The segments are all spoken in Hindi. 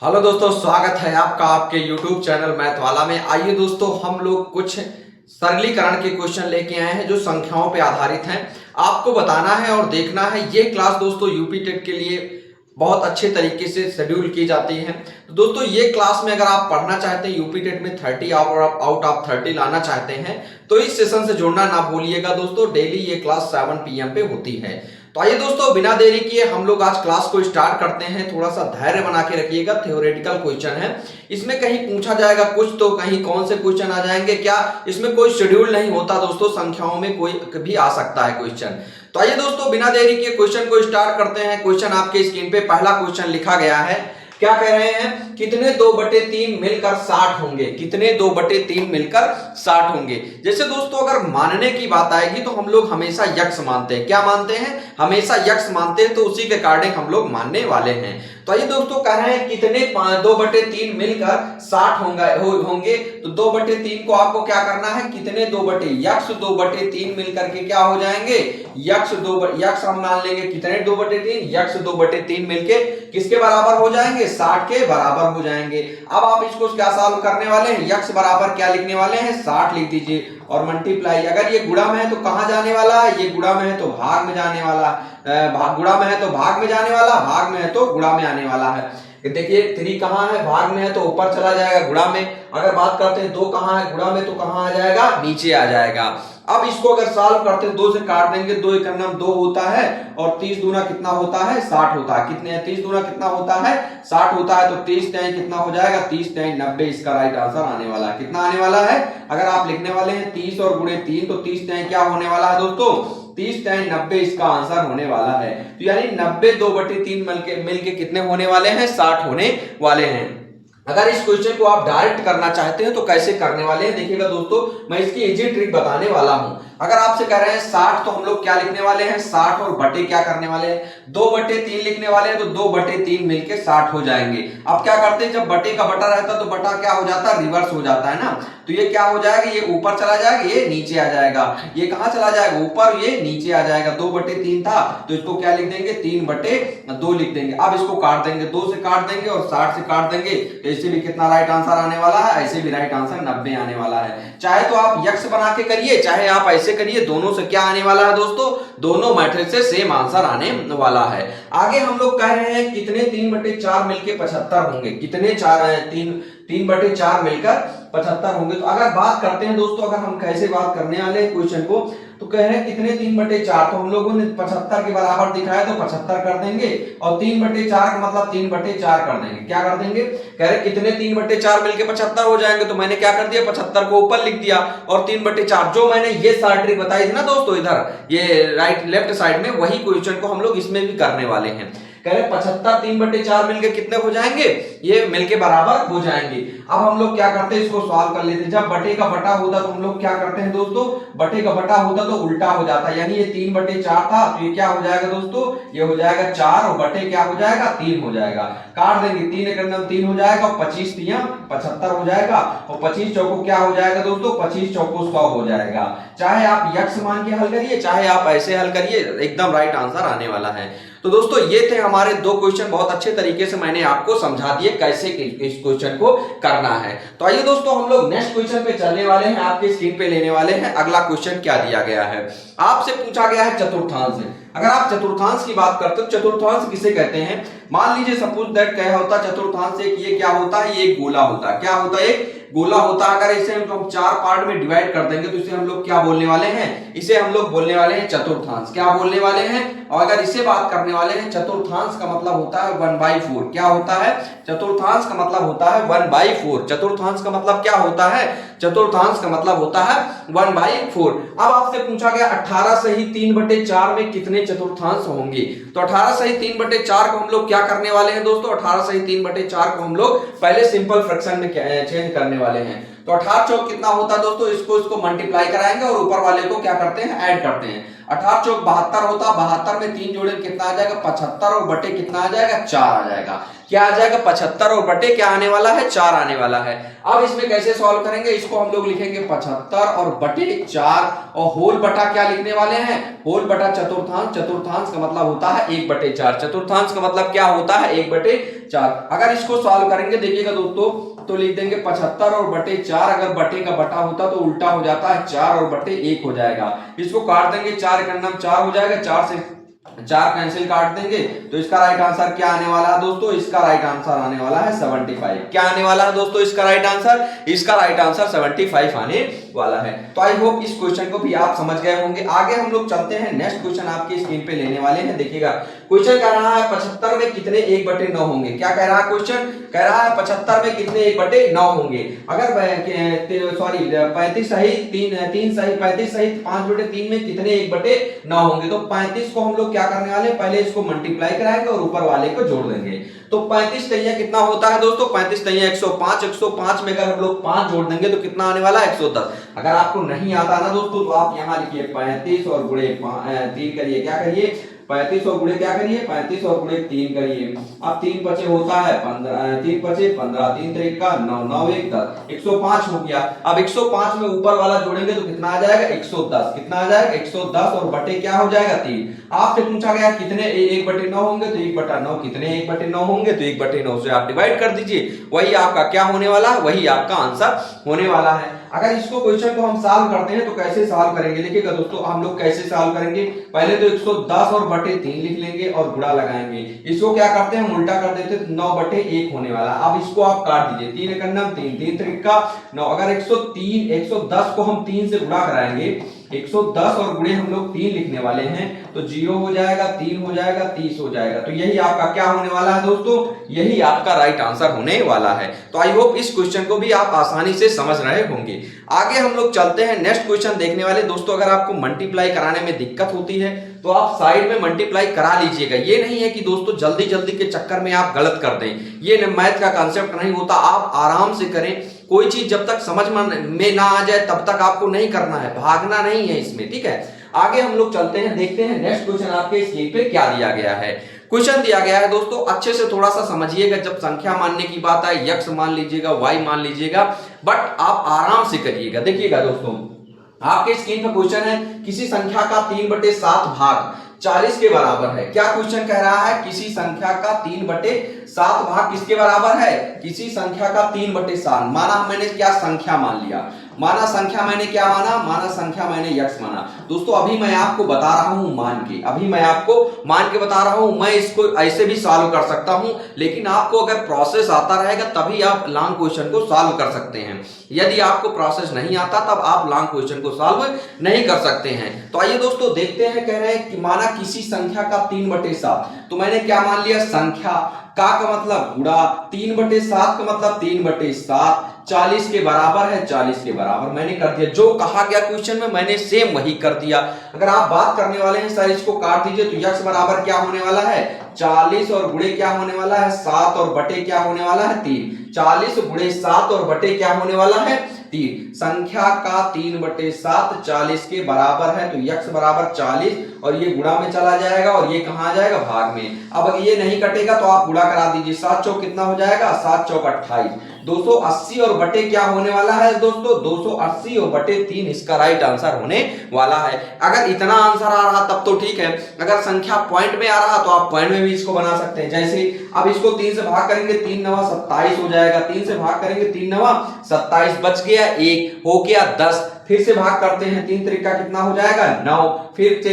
हेलो दोस्तों, स्वागत है आपका आपके YouTube चैनल मैथ वाला में। आइए दोस्तों, हम लोग कुछ सरलीकरण के क्वेश्चन लेके आए हैं जो संख्याओं पे आधारित हैं। आपको बताना है और देखना है। ये क्लास दोस्तों यूपी टेट के लिए बहुत अच्छे तरीके से शेड्यूल की जाती है। तो दोस्तों ये क्लास में अगर आप पढ़ना चाहते हैं, यूपी टेट में 30 आउट ऑफ 30 लाना चाहते हैं, तो इस सेशन से जुड़ना ना भूलिएगा दोस्तों। डेली ये क्लास 7 PM पे होती है। तो आइए दोस्तों, बिना देरी किए हम लोग आज क्लास को स्टार्ट करते हैं। थोड़ा सा धैर्य बना के रखिएगा। थ्योरेटिकल क्वेश्चन है, इसमें कहीं पूछा जाएगा कुछ तो कहीं कौन से क्वेश्चन आ जाएंगे क्या, इसमें कोई शेड्यूल नहीं होता दोस्तों। संख्याओं में कोई भी आ सकता है क्वेश्चन। तो आइए दोस्तों, बिना देरी के क्वेश्चन को स्टार्ट करते हैं। क्वेश्चन आपके स्क्रीन पे पहला क्वेश्चन लिखा गया है। क्या कह रहे हैं? कितने 2/3 मिलकर 60 होंगे? कितने 2/3 मिलकर 60 होंगे? जैसे दोस्तों अगर मानने की बात आएगी तो हम लोग हमेशा यक्ष मानते हैं। क्या मानते हैं? हमेशा यक्ष मानते हैं, तो उसी के अकॉर्डिंग हम लोग मानने वाले हैं। तो ये दोस्तों कह रहे हैं कितने 2/3 मिलकर 60 होंगे। तो 2/3 को आपको क्या करना है? कितने यक्ष 2/3 मिलकर के क्या हो जाएंगे? यक्ष हम मान लेंगे। कितने 2/3? यक्ष 2/3 मिलके किसके बराबर हो जाएंगे? 60 के बराबर हो जाएंगे। अब आप इसको क्या सॉल्व करने वाले हैं? यक्ष बराबर क्या लिखने वाले हैं? 60 लिख दीजिए और मल्टीप्लाई। अगर ये गुणा में है तो कहां जाने वाला है? ये गुणा में है तो भाग में जाने वाला। गुणा में है तो भाग में जाने वाला, भाग में है तो गुणा में आने वाला है। देखिए 3 कहां है? भाग में है तो ऊपर चला जाएगा गुणा में। अगर बात करते हैं 2 कहां है? गुणा में, तो कहां आ जाएगा? नीचे आ जाएगा। अब इसको अगर सॉल्व करते हैं 2 से काट देंगे। 2 एक नाम 2 होता है और 30 दूना कितना होता है? 60 होता है। कितने 30 दूना कितना होता है? 60 होता है। तो 30 टाइम कितना हो जाएगा? 30 टाइम 90। इसका राइट आंसर आने वाला है। कितना आने वाला है? अगर आप लिखने वाले हैं 30 और गुणे 3, तो 30 टाइम क्या होने वाला है दोस्तों? 30 टाइम 90 इसका आंसर होने वाला है। तो यानी 90 2/3 मिलके कितने होने वाले हैं? 60 होने वाले हैं। अगर इस क्वेश्चन को आप डायरेक्ट करना चाहते हैं तो कैसे करने वाले हैं देखिएगा दोस्तों, मैं इसकी इजी ट्रिक बताने वाला हूं। अगर आपसे कह रहे हैं 60, तो हम लोग क्या लिखने वाले हैं? 60 और बटे क्या करने वाले हैं? 2/3 लिखने वाले हैं। तो 2/3 मिलके 60 हो जाएंगे। अब क्या करते हैं, जब बटे का बटा रहता है तो बटा क्या हो जाता है? रिवर्स हो जाता है ना। तो ये क्या हो जाएगा? ये ऊपर चला जाएगा, ये नीचे आ जाएगा। ये कहां चला जाएगा? ऊपर, ये नीचे आ जाएगा। 2/3 था तो इसको क्या लिख देंगे? 3/2 लिख देंगे। अब इसको काट देंगे, 2 से काट देंगे और 60 से काट देंगे। तो इससे भी कितना राइट आंसर आने वाला है? ऐसे भी राइट आंसर 90 आने वाला है। चाहे तो आप यक्ष बना के करिए, चाहे आप ऐसे करिए, दोनों से क्या आने वाला है दोस्तों? दोनों मैट्रिक्स से सेम आंसर आने वाला है। आगे हम लोग कह रहे हैं कितने 3/4 मिलके 75 होंगे? कितने 3/4 मिलकर 75 होंगे। तो अगर बात करते हैं दोस्तों, अगर हम कैसे बात करने वाले हैं क्वेश्चन को, तो कह रहे हैं कितने 3/4, तो हम लोगों ने 75 के बराबर दिखाया तो 75 कर देंगे और 3/4 का मतलब 3/4 कर देंगे। क्या कर देंगे? कह रहे कितने 3/4 मिलके 75 हो जाएंगे। तो मैंने क्या कर दिया? 75 को ऊपर लिख दिया और 3/4 जो मैंने ये सारी ट्रिक बताई थी ना दोस्तों, इधर ये राइट लेफ्ट साइड में, वही क्वेश्चन को हम लोग इसमें भी करने वाले हैं। कह रहे 75 3/4 मिलके कितने हो जाएंगे? ये मिलके बराबर हो जाएंगे। अब हम लोग क्या करते हैं, इसको सॉल्व कर लेते हैं। जब बटे का बटा होता तो हम लोग क्या करते हैं दोस्तों? बटे का बटा होता तो उल्टा हो जाता है। यानी ये 3/4 था तो ये क्या हो जाएगा दोस्तों? ये हो जाएगा 4 और बटे क्या हो जाएगा? 3 हो जाएगा। काट देंगे, 3 एक अंदर 3 हो जाएगा और 25 3 75 हो जाएगा और 25 चौको क्या हो जाएगा दोस्तों? 25 चौको 100 हो जाएगा। चाहे आप यक्ष मान के हल करिए, चाहे आप ऐसे हल करिए, एकदम राइट आंसर आने वाला है। तो दोस्तों ये थे हमारे 2 क्वेश्चन। बहुत अच्छे तरीके से मैंने आपको समझा दिए कैसे इस क्वेश्चन को करना है। तो आइए दोस्तों, हम लोग नेक्स्ट क्वेश्चन पे चलने वाले हैं। आपके स्क्रीन पे लेने वाले हैं अगला क्वेश्चन। क्या दिया गया है? आपसे पूछा गया है चतुर्थांश। अगर आप चतुर्थांश की बात करते हो, चतुर्थांश किसे कहते हैं? मान लीजिए सपोज दैट क्या होता है चतुर्थांश? एक ये क्या होता है? ये एक गोला होता है। क्या होता है? एक गोला होता है। अगर इसे हम 4 पार्ट में डिवाइड कर देंगे तो इसे हम लोग क्या बोलने वाले हैं? इसे हम लोग बोलने वाले हैं चतुर्थांश। क्या बोलने वाले हैं? और अगर इसे बात करने वाले हैं, चतुर्थांश का मतलब होता है 1/4। क्या होता है? चतुर्थांश का मतलब होता है 1/4। चतुर्थांश का मतलब क्या होता है? चतुर्थांश का मतलब होता है 1/4। अब आपसे पूछा गया 18 सही 3/4 में कितने चतुर्थांश होंगे? तो 18 सही 3/4 को हम लोग क्या करने वाले हैं दोस्तों? 18 सही 3/4 को हम लोग पहले सिंपल फ्रैक्शन में चेंज करने वाले हैं। तो 18 चौक कितना होता है दोस्तों? इसको मल्टीप्लाई कराएंगे और ऊपर वाले को क्या करते हैं? ऐड करते हैं। 18 चौक 72 होता है। 72 में 3 जोड़े कितना आ जाएगा? 75 और बटे कितना आ जाएगा? 4 आ जाएगा। क्या आ जाएगा 75 और बटे क्या आने वाला है 4 आने वाला है। अब इसमें कैसे सॉल्व करेंगे, इसको हम लोग लिखेंगे 75 और बटे 4 और होल बटा क्या लिखने वाले हैं, होल बटा चतुर्थांश। चतुर्थांश का मतलब होता है 1/4, चतुर्थांश का मतलब क्या होता है 1/4। अगर इसको सॉल्व करेंगे देखिएगा दोस्तों तो लिख देंगे 75 और बटे 4, अगर बटे का बटा होता तो उल्टा हो जाता है 4 और बटे 1 हो जाएगा। इसको काट देंगे 4 के नाम 4 हो जाएगा, 4 से 4 कैंसिल काट देंगे तो इसका राइट आंसर क्या आने वाला है दोस्तों, इसका राइट आंसर आने वाला है 75। क्या आने वाला है दोस्तों इसका राइट आंसर, इसका राइट आंसर 75 आने वाला है। तो आई होप इस क्वेश्चन को भी आप समझ गए होंगे। आगे हम लोग चलते हैं, नेक्स्ट क्वेश्चन आपकी स्क्रीन पे लेने वाले हैं। देखिएगा क्वेश्चन कह रहा है 75 में कितने 1/9 होंगे। क्या कह रहा है क्वेश्चन, कह रहा है 75 में कितने 1/9 होंगे। अगर सॉरी 35 सही 3 सही 35 सही 5/3 में कितने 1/9 होंगे। तो 35 को हम लोग क्या करने वाले, पहले इसको मल्टीप्लाई कराएंगे और ऊपर वाले को जोड़ देंगे। तो 35 तैया कितना होता है दोस्तों, 35 तैया 105, 105 में अगर हम लोग 5 जोड़ देंगे तो कितना आने वाला है 110। अगर आपको नहीं आता ना दोस्तों तो आप यहाँ लिखिए 35 और गुणे 3 करिए, क्या करिए 35 और गुणे क्या करिए 35 और गुणे 3 करिए। अब 3 बचे होता है 15, 3 बचे 15, 3 3 का 9, 9 1 10, 105 हो गया। अब 105 में ऊपर वाला जोड़ेंगे तो कितना आ जाएगा 110, कितना आ जाएगा 110 और बटे क्या हो जाएगा 3। आपसे पूछा गया कितने 1/9 होंगे तो 1/9, कितने 1/9 होंगे तो 1/9 से आप डिवाइड कर दीजिए, वही आपका क्या होने वाला है, वही आपका आंसर होने वाला है। अगर इसको क्वेश्चन को हम सॉल्व करते हैं तो कैसे सॉल्व करेंगे, देखिएगा दोस्तों हम लोग कैसे सॉल्व करेंगे, पहले तो 110 और बटे 3 लिख लेंगे और गुणा लगाएंगे। इसको क्या करते हैं हम उल्टा कर देते हैं, 9/1 होने वाला। अब इसको आप काट दीजिए, 3 एक 3, 3 3 का 9। अगर 110 को हम 3 से गुणा कराएंगे, 110 और गुणे हम लोग 3 लिखने वाले हैं तो 0 हो जाएगा, 3 हो जाएगा, 30 हो जाएगा। तो यही आपका क्या होने वाला है दोस्तों, यही आपका राइट आंसर होने वाला है। तो आई होप इस क्वेश्चन को भी आप आसानी से समझ रहे होंगे। आगे हम लोग चलते हैं, नेक्स्ट क्वेश्चन देखने वाले दोस्तों। अगर आपको मल्टीप्लाई कराने में दिक्कत होती है तो आप साइड में मल्टीप्लाई करा लीजिएगा। ये नहीं है कि दोस्तों जल्दी जल्दी के चक्कर में आप गलत कर दें, ये मैथ का कंसेप्ट नहीं होता। आप आराम से करें, कोई चीज जब तक समझ में ना आ जाए तब तक आपको नहीं करना है, भागना नहीं है इसमें, ठीक है। आगे हम लोग चलते हैं, देखते हैं नेक्स्ट क्वेश्चन आपके स्क्रीन पे क्या दिया गया है। क्वेश्चन दिया गया है दोस्तों, अच्छे से थोड़ा सा समझिएगा। जब संख्या मानने की बात आए, x मान लीजिएगा, y मान लीजिएगा, बट आप आराम से करिएगा। देखिएगा दोस्तों आपके स्क्रीन पर क्वेश्चन है, किसी संख्या का 3/7 भाग 40 के बराबर है। क्या क्वेश्चन कह रहा है, किसी संख्या का 3/7 भाग किसके बराबर है, किसी संख्या का 3/7। माना मैंने क्या संख्या मान लिया, माना संख्या मैंने क्या माना, माना संख्या मैंने x माना। दोस्तों अभी मैं आपको बता रहा हूं मान के, अभी मैं आपको मान के बता रहा हूं। मैं इसको ऐसे भी सॉल्व कर सकता हूं, लेकिन आपको अगर प्रोसेस आता रहेगा तभी आप लॉन्ग क्वेश्चन को सॉल्व कर सकते हैं। यदि आपको प्रोसेस नहीं आता तब आप लॉन्ग क्वेश्चन को सॉल्व नहीं कर सकते हैं। तो आइए दोस्तों देखते हैं, कह रहे हैं कि माना किसी संख्या का 3/7, तो मैंने क्या मान लिया, संख्या का मतलब गुणा, 3/7 का मतलब 3/7, 40 के बराबर है, 40 के बराबर मैंने कर दिया। जो कहा गया क्वेश्चन में मैंने सेम वही कर दिया। अगर आप बात करने वाले हैं सर इसको काट दीजिए तो x बराबर क्या होने वाला है 40 और गुणे क्या होने वाला है 7 और बटे क्या होने वाला है 3। 40 गुणे 7 और बटे क्या होने वाला है 3। संख्या का 3/7 40 के बराबर है, तो x बराबर 40 और ये गुणा में चला जाएगा और ये कहां आ जाएगा भाग में। अब ये नहीं कटेगा तो आप गुणा करा दीजिए, 7 चौक कितना हो जाएगा, 7 चौक 28, 280 और बटे क्या होने वाला है दोस्तों 280 और बटे 3 इसका राइट आंसर होने वाला है। अगर इतना आंसर आ रहा तब तो ठीक है, अगर संख्या पॉइंट में आ रहा तो आप पॉइंट में भी इसको बना सकते हैं। जैसे अब इसको 3 से भाग करेंगे 3 9 27 हो जाएगा, 3 से भाग करेंगे 3 9 27, बच गया 1, हो गया 10, फिर से भाग करते हैं 3 3 का कितना हो जाएगा 9, फिर से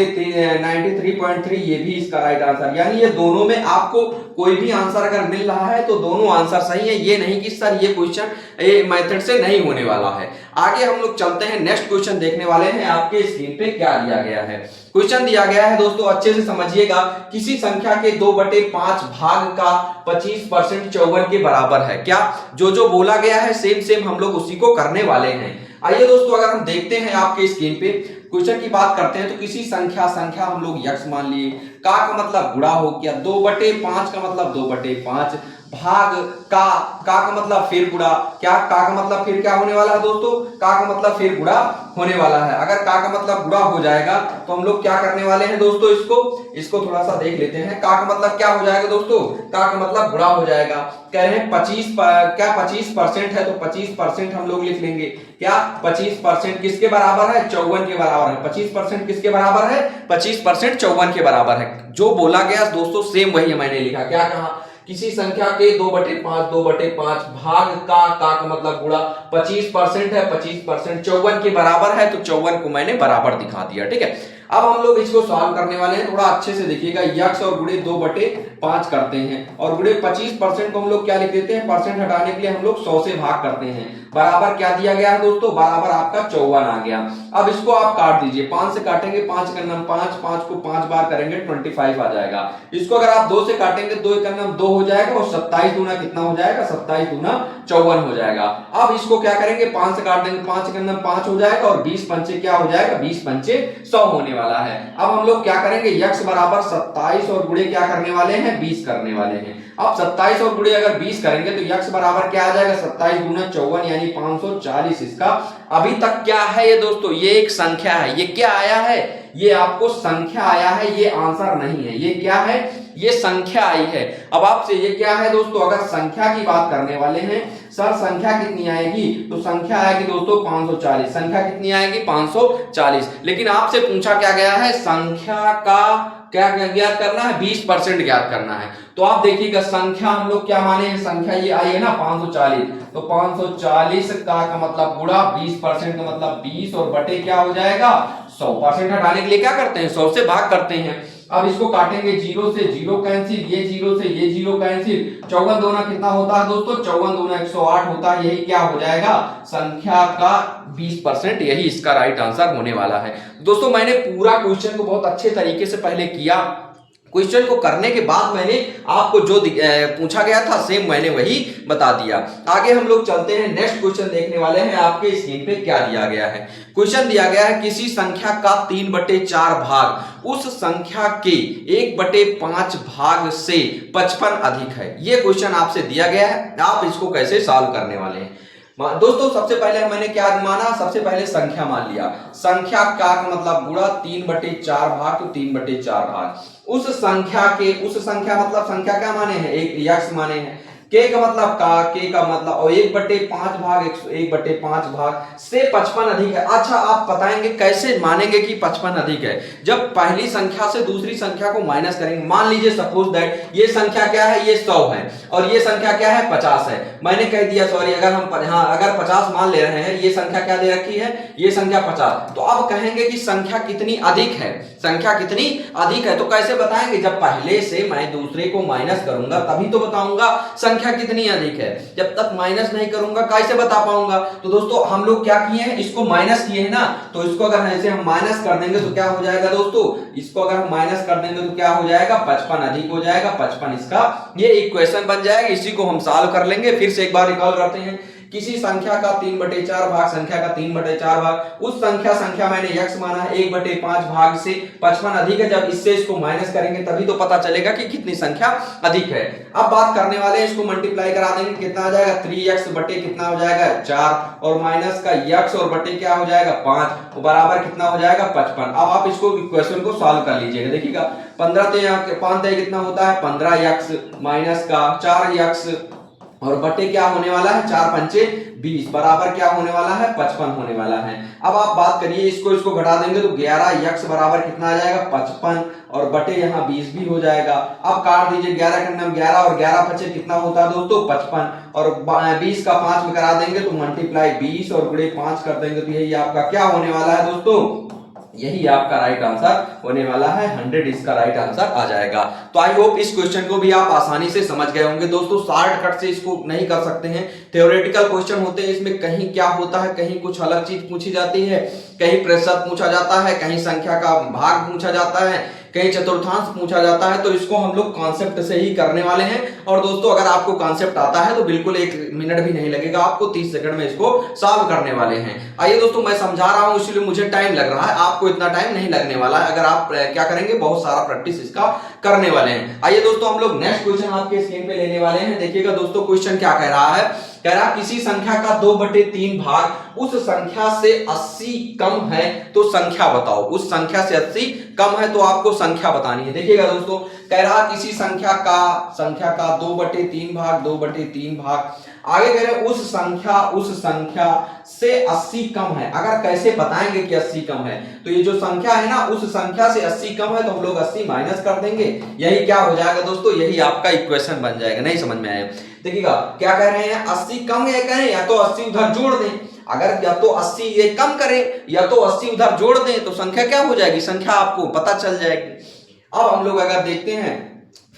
93.3, ये भी इसका राइट आंसर। यानी ये दोनों में आपको कोई भी आंसर अगर मिल रहा है तो दोनों आंसर सही है। ये नहीं कि सर ये क्वेश्चन ये मेथड से नहीं होने वाला है। आगे हम लोग चलते हैं, नेक्स्ट क्वेश्चन देखने वाले हैं। आपके स्क्रीन पे क्या दिया गया है, क्वेश्चन दिया गया है दोस्तों, अच्छे से समझिएगा। किसी संख्या के 2/5 भाग का 25% 54 के बराबर है। क्या जो जो बोला गया है सेम सेम हम लोग उसी को करने वाले हैं। आइए दोस्तों अगर हम देखते हैं आपके स्क्रीन पे क्वेश्चन की बात करते हैं, तो किसी संख्या हम लोग x मान लिए, का मतलब गुणा हो गया, 2/5 का मतलब 2/5, भाग का का मतलब फिर गुणा, क्या का मतलब फिर क्या होने वाला है दोस्तों, का मतलब फिर गुणा होने वाला है। अगर का मतलब गुणा हो जाएगा तो हम लोग क्या करने वाले हैं दोस्तों, इसको थोड़ा सा देख लेते हैं। का मतलब क्या हो जाएगा दोस्तों, का मतलब गुणा हो जाएगा। कह रहे हैं 25% है तो 25% हम लोग लिख लेंगे। क्या 25% किसके बराबर है, 54 के बराबर है। 25% किसके बराबर है, 25% 54 के बराबर है। जो बोला गया दोस्तों सेम वही मैंने लिखा। क्या कहा, किसी संख्या के 2/5 भाग का मतलब गुणा 25% है, 25% 54 के बराबर है तो 54 को मैंने बराबर दिखा दिया। ठीक है, अब हम लोग इसको सॉल्व करने वाले हैं, थोड़ा अच्छे से देखिएगा। यक्स और गुणे 2/5 करते हैं और गुणे 25% को हम लोग क्या लिख देते हैं, परसेंट हटाने के लिए हम लोग 100 से भाग करते हैं। बराबर क्या दिया गया है दोस्तों, बराबर आपका 54 आ गया। अब इसको आप काट दीजिए, 5 से काटेंगे 5 का नाम 5, 5 को 5 बार करेंगे 25 आ जाएगा। इसको अगर आप 2 से काटेंगे 2 का नाम 2 हो जाएगा और 27 दूना कितना हो जाएगा, 27 दूना 54 हो जाएगा। अब इसको क्या करेंगे, 5 से काट देंगे, 5 के नाम 5 हो जाएगा और 20 पंचे क्या हो जाएगा, 20 पंचे 100 होने वाला है। अब हम लोग क्या करेंगे, यक्स बराबर 27 और गुणे क्या करने वाले हैं, 20 करने वाले हैं। अब 27 और गुणे अगर 20 करेंगे तो यक्स बराबर क्या आ जाएगा, 27 गुना 54 यानी 540। इसका अभी तक क्या है ये दोस्तों, ये एक संख्या है। ये क्या आया है, ये आपको संख्या आया है, ये आंसर नहीं है। ये क्या है, ये संख्या आई है। अब आपसे ये क्या है दोस्तों, अगर संख्या की बात करने वाले हैं, सर संख्या कितनी आएगी, तो संख्या आएगी दोस्तों 540। संख्या कितनी आएगी, 540। लेकिन आपसे पूछा क्या गया है, संख्या का क्या ज्ञात करना है, 20% ज्ञात करना है। तो आप देखिएगा संख्या हम लोग क्या माने हैं, संख्या ये आई है ना 540, तो 540 का मतलब गुणा 20% का मतलब 20 और बटे क्या हो जाएगा 100%। हटाने के लिए क्या करते हैं, 100 से भाग करते हैं। अब इसको काटेंगे, 0 से 0 कैंसिल, ये 0 से ये 0 कैंसिल। 54 दूना कितना होता है दोस्तों, 54 दूना 108 होता है। यही क्या हो जाएगा, संख्या का 20%, यही इसका राइट आंसर होने वाला है। दोस्तों मैंने पूरा क्वेश्चन को बहुत अच्छे तरीके से पहले किया। क्वेश्चन को करने के बाद मैंने आपको जो पूछा गया था सेम मैंने वही बता दिया। आगे हम लोग चलते हैं, नेक्स्ट क्वेश्चन देखने वाले हैं। आपके स्क्रीन पे क्या दिया गया है, क्वेश्चन दिया गया है किसी संख्या का 3/4 भाग उस संख्या के 1/5 भाग से 55 अधिक है। ये क्वेश्चन आपसे दिया गया है, आप इसको कैसे सॉल्व करने वाले हैं। दोस्तों सबसे पहले मैंने क्या माना, सबसे पहले संख्या मान लिया। संख्या का मतलब गुणा 3/4 भाग तो 3/4 भाग उस संख्या के, उस संख्या मतलब संख्या क्या माने हैं, एक यक्स माने हैं। के का मतलब का, के का मतलब और 1/5 भाग 1/5 भाग से 55 अधिक है। अच्छा आप बताएंगे कैसे मानेंगे कि 55 अधिक है, जब पहली संख्या से दूसरी संख्या को माइनस करेंगे। मान लीजिए सपोज दैट ये संख्या क्या है, ये 100 है और ये संख्या क्या है 50 है। मैंने कह दिया सॉरी, अगर हम अगर 50 मान ले रहे हैं, ये संख्या क्या दे रखी है, ये संख्या 50, तो अब कहेंगे कि संख्या कितनी अधिक है, संख्या कितनी अधिक है। तो कैसे बताएंगे, जब पहले से मैं दूसरे को माइनस करूंगा तभी तो बताऊंगा संख्या कितनी अधिक है। जब तक माइनस नहीं करूंगा कैसे बता पाऊंगा। तो दोस्तों हम लोग क्या किए हैं, इसको माइनस किए हैं ना, तो इसको अगर ऐसे हम माइनस कर देंगे तो क्या हो जाएगा दोस्तों, इसको अगर हम माइनस कर देंगे तो क्या हो जाएगा 55 अधिक हो जाएगा। 55 इसका ये इक्वेशन बन जाएगा। इसी को हम सॉल्व कर लेंगे। फिर से एक बार रिकॉल करते हैं, किसी संख्या का 3/4 भाग, संख्या का 3/4 भाग उस संख्या मैंने x माना है 1/5 भाग से 55 अधिक है। जब इससे इसको माइनस करेंगे तभी तो पता चलेगा कि कितनी संख्या अधिक है। अब बात करने वाले हैं, इसको मल्टीप्लाई करा देंगे, कितना आ जाएगा 3x बटे कितना हो जाएगा 4 और माइनस का x और बटे क्या हो जाएगा 5 बराबर कितना हो जाएगा 55। अब आप इसको इक्वेशन को सॉल्व कर लीजिएगा। देखिएगा 15 से 5 कितना होता है 15x माइनस का 4x और बटे क्या होने वाला है 4 पंचे 20 बराबर क्या होने वाला है 55 होने वाला है। अब आप बात करिए, इसको घटा देंगे तो 11x बराबर कितना आ जाएगा 55 और बटे यहाँ 20 भी हो जाएगा। अब काट दीजिए, 11 का नाम 11 और 11 पचे कितना होता है दोस्तों 55 और 20 का 5 में करा देंगे तो मल्टीप्लाई 20 और गुणे 5 कर देंगे तो यही आपका क्या होने वाला है दोस्तों, यही आपका राइट आंसर होने वाला है। 100 इसका राइट आंसर आ जाएगा। तो आई होप इस क्वेश्चन को भी आप आसानी से समझ गए होंगे। दोस्तों शॉर्टकट से इसको नहीं कर सकते हैं, थ्योरेटिकल क्वेश्चन होते हैं, इसमें कहीं क्या होता है, कहीं कुछ अलग चीज पूछी जाती है, कहीं प्रतिशत पूछा जाता है, कहीं संख्या का भाग पूछा जाता है, कहीं चतुर्थांश पूछा जाता है तो इसको हम लोग कॉन्सेप्ट से ही करने वाले हैं। और दोस्तों अगर आपको कॉन्सेप्ट आता है तो बिल्कुल 1 मिनट भी नहीं लगेगा आपको, 30 सेकंड में इसको सॉल्व करने वाले हैं। आइए दोस्तों, मैं समझा रहा हूं इसलिए मुझे टाइम लग रहा है, आपको इतना टाइम नहीं लगने वाला है अगर आप क्या करेंगे, बहुत सारा प्रैक्टिस इसका करने वाले हैं। आइए दोस्तों, हम लोग नेक्स्ट क्वेश्चन आपके स्क्रीन पे लेने वाले हैं। देखिएगा दोस्तों, क्वेश्चन क्या कह रहा है, कह रहा किसी संख्या का 2/3 भाग उस संख्या से 80 कम है तो संख्या बताओ। उस संख्या से 80 कम है तो आपको संख्या बतानी है। देखिएगा दोस्तों, कह रहा किसी संख्या का 2/3 भाग, आगे कह रहे उस संख्या से 80 कम है। अगर कैसे बताएंगे कि 80 कम है, तो ये जो संख्या है ना, उस संख्या से 80 कम है तो हम लोग 80 माइनस कर देंगे। यही क्या हो जाएगा दोस्तों, यही आपका इक्वेशन बन जाएगा। नहीं समझ में आया? देखिएगा क्या कह रहे हैं, 80 कम है कहें या तो 80 उधर जोड़ दें। अगर या तो 80 ये कम करें या तो 80 उधर जोड़ दें तो संख्या क्या हो जाएगी, संख्या आपको पता चल जाएगी। अब हम लोग अगर देखते हैं,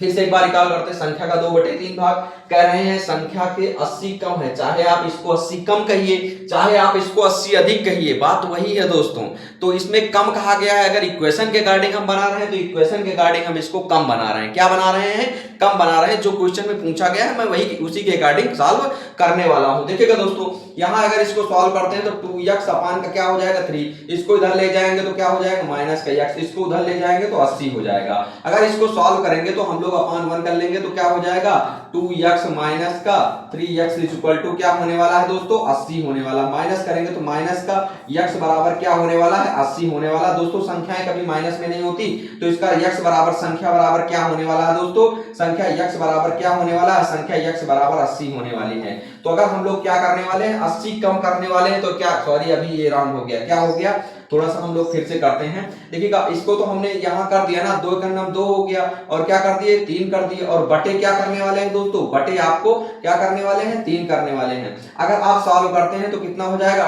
फिर से एक बार निकाल करते हैं, संख्या का 2/3 भाग, कह रहे हैं संख्या के 80 कम है। चाहे आप इसको 80 कम कहिए, चाहे आप इसको 80 अधिक कहिए, बात वही है दोस्तों। तो इसमें कम कहा गया है। अगर इक्वेशन के गार्डिंग हम बना रहे हैं तो इक्वेशन के गार्डिंग हम इसको कम बना रहे हैं। क्या बना रहे हैं, कम बना रहे हैं। जो क्वेश्चन में पूछा गया है मैं वही उसी के अकॉर्डिंग सॉल्व करने वाला हूं। देखिएगा दोस्तों, यहां अगर इसको सॉल्व करते हैं तो 2x अपान का क्या हो जाएगा 3, इसको इधर ले जाएंगे तो क्या हो जाएगा माइनस का x, इसको उधर ले जाएंगे तो 80 हो जाएगा। अगर इसको सॉल्व करेंगे तो हम लोग अपान 1 कर लेंगे तो क्या हो जाएगा 2x माइनस का 3x इक्वल टू क्या होने वाला है दोस्तों 80 होने वाला। माइनस करेंगे तो माइनस का x बराबर क्या होने वाला है 80 होने वाला। दोस्तों संख्याएं कभी माइनस में नहीं होती, तो इसका x बराबर संख्या बराबर क्या होने वाला है दोस्तों, संख्या x बराबर क्या होने वाला है, संख्या x बराबर 80 होने वाली है। तो अगर हम लोग क्या करने वाले हैं 80 कम करने वाले हैं तो क्या, सॉरी अभी ये रॉन्ग हो गया, क्या हो गया, थोड़ा सा हम लोग फिर से करते हैं। देखिएगा इसको तो हमने यहां कर दिया ना, 2 का नाम 2 हो गया और क्या कर दिए 3 कर दिए, और बटे क्या करने वाले हैं दोस्तों, बटे आपको क्या करने वाले हैं 3 करने वाले हैं। अगर आप सॉल्व करते हैं तो कितना हो जाएगा,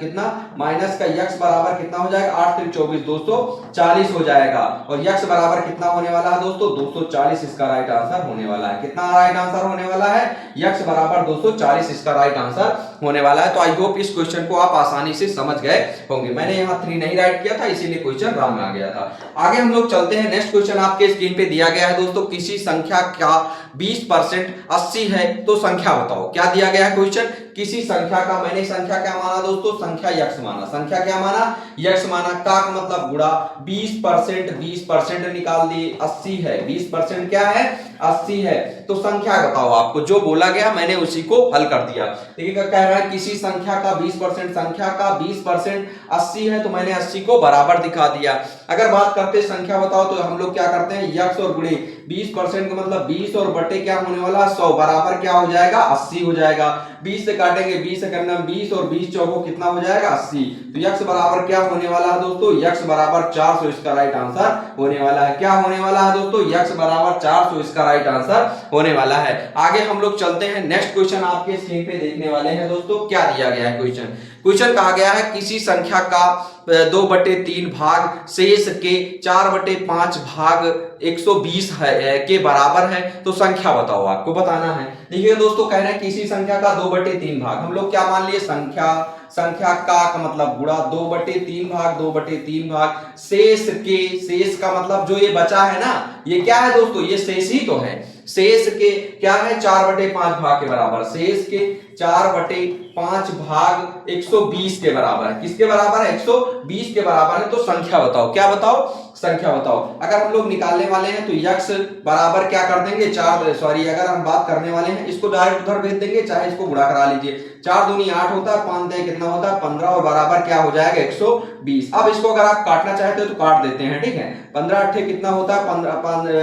कितना माइनस का x बराबर कितना हो जाएगा 8 3 24 240 हो जाएगा, और x बराबर कितना होने वाला है दोस्तों 240 इसका राइट आंसर होने वाला है। कितना राइट आंसर होने वाला है, x बराबर 240 इसका राइट आंसर होने वाला है। तो आई होप इस क्वेश्चन को आप आसानी से समझ गए होंगे। मैंने यहाँ 3 नहीं राइट किया था इसीलिए क्वेश्चन रॉन्ग आ गया था। आगे हम लोग चलते हैं, नेक्स्ट क्वेश्चन आपके स्क्रीन पे दिया गया है दोस्तों, किसी संख्या का 20% 80 है तो संख्या बताओ। क्या दिया गया है क्वेश्चन, किसी संख्या का, मैंने संख्या क्या माना दोस्तों, संख्या x माना, संख्या क्या माना x माना, का मतलब गुणा 20% निकाल दिए 80 है, 20% क्या है 80 है, तो संख्या बताओ। आपको जो बोला गया मैंने उसी को हल कर दिया। देखिएगा कह रहा है किसी संख्या का 20%, संख्या का 20% 80 है तो मैंने 80 को बराबर दिखा दिया। अगर बात करते संख्या बताओ तो हम लोग क्या करते हैं x और गुणे 20% का मतलब 20 और बटे क्या होने वाला 100 बराबर क्या हो जाएगा 80 हो जाएगा। 20 से काटेंगे 20 से करना 20 और 20 चौको कितना हो जाएगा 80, तो x बराबर क्या होने वाला है दोस्तों, x बराबर 400 इसका राइट आंसर होने वाला है। क्या होने वाला है दोस्तों, x बराबर 400 इसका राइट आंसर होने वाला है। आगे हम लोग चलते हैं, नेक्स्ट क्वेश्चन आपके स्क्रीन पे देखने वाले हैं दोस्तों। क्या दिया गया है क्वेश्चन कहा गया है किसी संख्या का 2/3 भाग शेष के 4/5 भाग 120 है के बराबर है तो संख्या बताओ। आपको बताना है। देखिए दोस्तों कह रहे हैं किसी संख्या का 2/3 भाग, हम लोग क्या मान लिए संख्या का मतलब गुणा 2/3 भाग शेष के, शेष का मतलब जो ये बचा है ना, ये क्या है दोस्तों, ये शेष ही तो है। शेष के क्या है 4/5 भाग के बराबर, शेष के 4/5 भाग 120 के बराबर, किसके बराबर है 120 के बराबर है। तो संख्या बताओ, क्या बताओ, संख्या बताओ। अगर हम लोग निकालने वाले हैं तो x बराबर क्या कर देंगे अगर हम बात करने वाले हैं इसको डायरेक्ट उधर भेज देंगे, चाहे इसको गुणा करा लीजिए। 4 दूनी 8 होता है, 5 दे कितना होता है 15 और बराबर क्या हो जाएगा 120। अब इसको अगर आप काटना चाहते हो तो काट देते हैं, ठीक है। 15 8 कितना होता है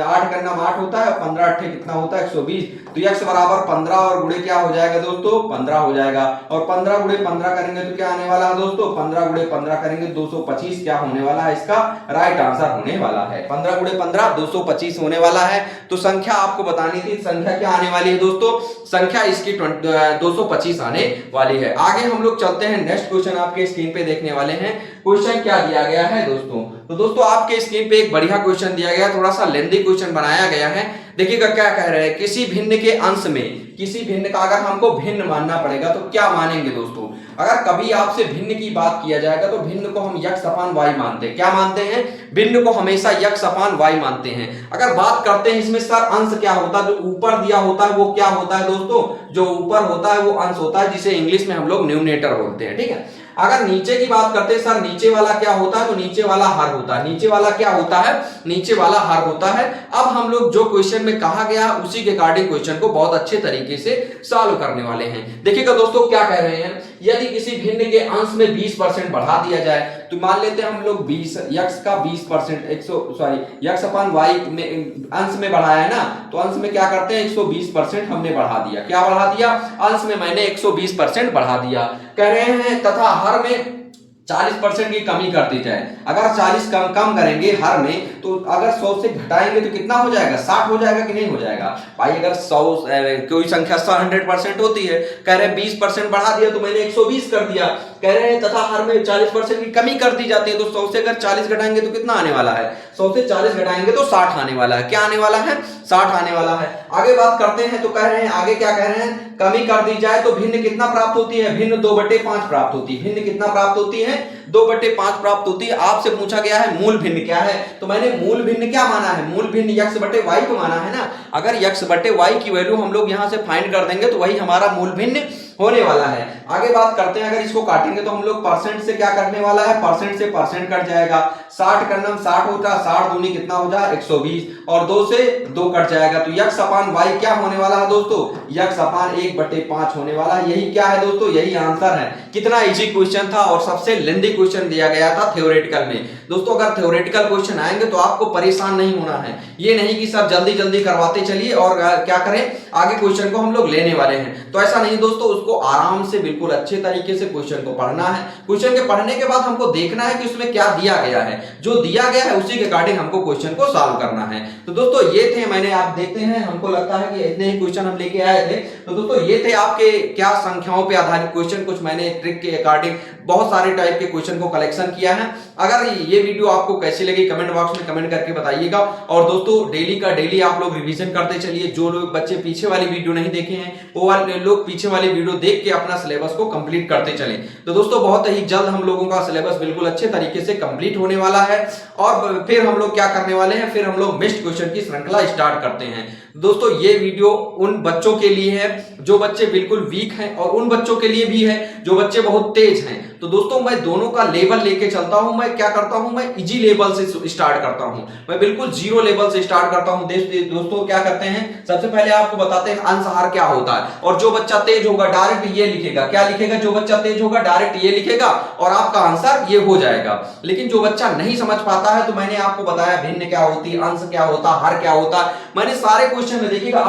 8 का नाम 8 होता है, 15 8 कितना होता है 120, तो x बराबर 15 और गुणे क्या हो जाएगा दोस्तों 15 हो जाएगा, और 15 गुणे 15 करेंगे तो क्या आने वाला है दोस्तों 15 गुणे 15 करेंगे 225 क्या होने वाला है, इसका राइट आंसर होने वाला है। 15 गुणे 15 225 होने वाला है। तो संख्या आपको बतानी थी, संख्या क्या आने वाली है दोस्तों, संख्या इसकी 225 आने वाली है। आगे हम लोग चलते हैं, नेक्स्ट क्वेश्चन आपके स्क्रीन पे देखने वाले हैं। क्वेश्चन क्या दिया गया है दोस्तों। तो दोस्तों आपके स्क्रीन पे एक बढ़िया क्वेश्चन दिया गया, थोड़ा सा लेंथी क्वेश्चन बनाया गया है। देखिएगा क्या कह रहे हैं, किसी भिन्न के अंश में, किसी भिन्न का अगर हमको भिन्न मानना पड़ेगा तो क्या मानेंगे दोस्तों। अगर कभी आपसे भिन्न की बात किया जाएगा तो भिन्न को हम यक्स अपान वाई मानते हैं। क्या मानते हैं, भिन्न को हमेशा यक्स अपान वाई मानते हैं। अगर बात करते हैं इसमें सर अंश क्या होता है, जो ऊपर दिया होता है वो क्या होता है दोस्तों, जो ऊपर होता है वो अंश होता है, जिसे इंग्लिश में हम लोग न्यूमरेटर बोलते हैं। ठीक है, अगर नीचे की बात करते हैं सर नीचे वाला क्या होता है, तो नीचे वाला हर होता है। नीचे वाला क्या होता है, नीचे वाला हर होता है। अब हम लोग जो क्वेश्चन में कहा गया उसी के अकॉर्डिंग क्वेश्चन को बहुत अच्छे तरीके से सॉल्व करने वाले हैं। देखिएगा दोस्तों क्या कह रहे हैं, यदि किसी भिन्न के अंश में 20% बढ़ा दिया जाए, तो मान लेते हैं हम लोग 20 यक्स का 20% यक्स अपान वाई में अंश में बढ़ाया है ना, तो अंश में क्या करते हैं 120% हमने बढ़ा दिया। क्या बढ़ा दिया, अंश में मैंने 120% बढ़ा दिया। कह रहे हैं तथा हर में 40% की कमी कर दी जाए। अगर 40 कम करेंगे हर में, तो अगर 100 से घटाएंगे तो कितना हो जाएगा, 60 हो जाएगा कि नहीं हो जाएगा भाई। अगर 100 कोई संख्या 100% होती है, कह रहे हैं 20% बढ़ा दिया तो मैंने 120 कर दिया। कह रहे हैं तथा हर में 40% की कमी कर दी जाती है, तो 100 से अगर 40 घटाएंगे तो कितना आने वाला है, 100 से 40 घटाएंगे तो 60 आने वाला है। क्या आने वाला है, 60 आने वाला है। आगे बात करते हैं तो कह रहे हैं, आगे क्या कह रहे हैं, कमी कर दी जाए तो भिन्न कितना प्राप्त होती है, भिन्न 2/5 प्राप्त होती है। भिन्न कितना प्राप्त होती है, 2/5 प्राप्त होती है। आपसे पूछा गया है मूल भिन्न क्या है, तो मैंने मूल भिन्न क्या माना है, मूल भिन्न यक्स बटे वाई को माना है ना। अगर यक्स बटे वाई की वैल्यू हम लोग यहां से फाइंड कर देंगे तो वही हमारा मूल भिन्न होने वाला है। आगे बात करते हैं, अगर इसको काटेंगे तो हम लोग परसेंट से क्या करने वाला है, परसेंट से परसेंट कट जाएगा। 60 करना 60 होता है, 60 दूनी कितना हो जाए 120, और 2 से 2 कट जाएगा, तो यक्स अपान वाई क्या होने वाला है दोस्तों, यक्स अपान 1/5 होने वाला है। यही क्या है दोस्तों, यही आंसर है। कितना इजी क्वेश्चन था और सबसे लेंथी क्वेश्चन दिया गया था थ्योरेटिकल में। दोस्तों अगर थ्योरेटिकल क्वेश्चन आएंगे तो आपको परेशान नहीं होना है, ये नहीं कि सर जल्दी जल्दी करवाते चलिए और क्या करें आगे क्वेश्चन को हम लोग लेने वाले हैं, तो ऐसा नहीं दोस्तों। उसको आराम से बिल्कुल अच्छे तरीके से क्वेश्चन को पढ़ना है। क्वेश्चन के पढ़ने के बाद हमको देखना है कि उसमें क्या दिया गया है, जो दिया गया है उसी के अकॉर्डिंग हमको क्वेश्चन को सॉल्व करना है। तो दोस्तों ये थे, मैंने आप देखते हैं हमको लगता है कि इतने ही क्वेश्चन हम लेके आए थे। तो दोस्तों ये थे आपके क्या संख्याओं पे आधारित क्वेश्चन, कुछ मैंने ट्रिक के अकॉर्डिंग बहुत सारे टाइप के क्वेश्चन को कलेक्शन किया है। अगर ये वीडियो आपको कैसी लगी कमेंट बॉक्स में कमेंट करके बताइएगा। और दोस्तों डेली का डेली आप लोग रिवीजन करते चलिए। जो लोग बच्चे पीछे वाली वीडियो नहीं देखे हैं वो वाले लोग पीछे वाली वीडियो देख के अपना सिलेबस को कंप्लीट करते चलें। तो दोस्तों बहुत ही जल्द हम लोगों का सिलेबस बिल्कुल अच्छे तरीके से कंप्लीट होने वाला है, और फिर हम लोग क्या करने वाले हैं, फिर हम लोग मिस्ड क्वेश्चन की श्रृंखला स्टार्ट करते हैं। दोस्तों ये वीडियो उन बच्चों के लिए है जो बच्चे बिल्कुल वीक हैं, और उन बच्चों के लिए भी है जो बच्चे बहुत तेज हैं। तो दोस्तों मैं दोनों का लेवल लेके चलता हूं। मैं क्या करता हूं, मैं इजी लेवल से स्टार्ट करता हूं, मैं बिल्कुल जीरो लेवल से स्टार्ट करता हूं। दोस्तों क्या करते हैं, सबसे पहले आपको बताते हैं अंशहार क्या होता है। और जो बच्चा तेज होगा डायरेक्ट ये लिखेगा, क्या लिखेगा, जो बच्चा तेज होगा डायरेक्ट ये लिखेगा और आपका आंसर ये हो जाएगा। लेकिन जो बच्चा नहीं समझ पाता है, तो मैंने आपको बताया भिन्न क्या होती है, अंश क्या होता है, हर क्या होता है, मैंने सारे क्वेश्चन में देखिएगा